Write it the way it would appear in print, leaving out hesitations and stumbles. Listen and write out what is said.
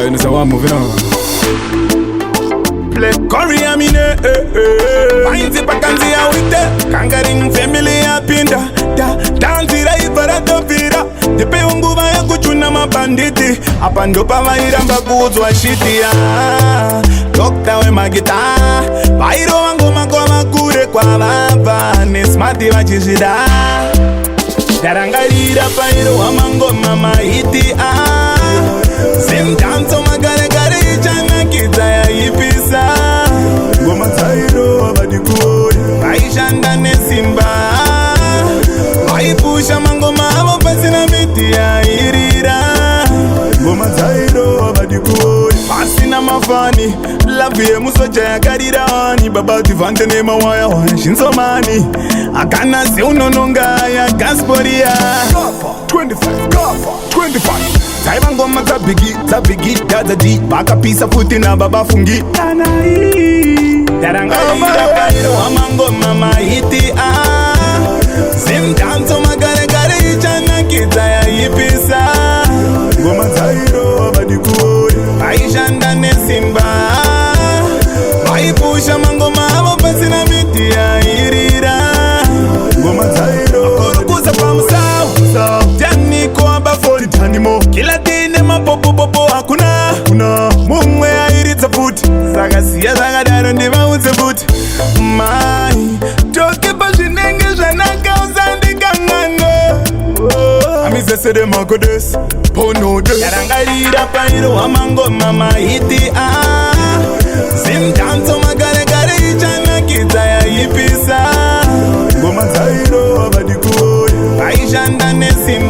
you know, so I'm moving on. Play Korea mine, Find the pakanzi ya wite Kangaring family ya pinda Danzira ipara topira Tepe unguva ya kuchuna mabanditi Apa ndo pavaira mbakuzwa shiti ya Dokta we magita Vairo wangu makwa makure kwa vava Nesmati vachishida Darangarira pairo wa mango mama hiti Simtanzo magare gare ichana kita ya ipisa Goma tairo abadikoi Kaishanda nesimba Waipusha mango mamo pasina miti ya irira Goma tairo abadikoi Pasina mafani Lavie musocha ya karira wani Baba tivante nema waya waya shinso mani Akana si unononga ya gasporia 25, 25 Saiba ngoma tabigi, dada di Baka pisa futi na baba fungi Darangarira pairo wa mango mama hiti Simtanzo magare gare ichana kita ya ipisa Ngoma tairo abadikoi Aishanda nesimba Waipusha mango mamo pasina miti ya irira Ngoma tairo Kurukuza pa musao Jani kwa bafoli tanimo Kila dine mapopo hakuna Mungwe ya iriza futi Saka siya saka daro ndima unze futi Mai Toke pa shinenge shanaka usandika ngano Amise sede makodes Pono des Darangarira pairo wa mango mama hiti Simtanzo magare gare ichana kita ya ipisa Ngoma tairo abadikoi Aishanda nesimba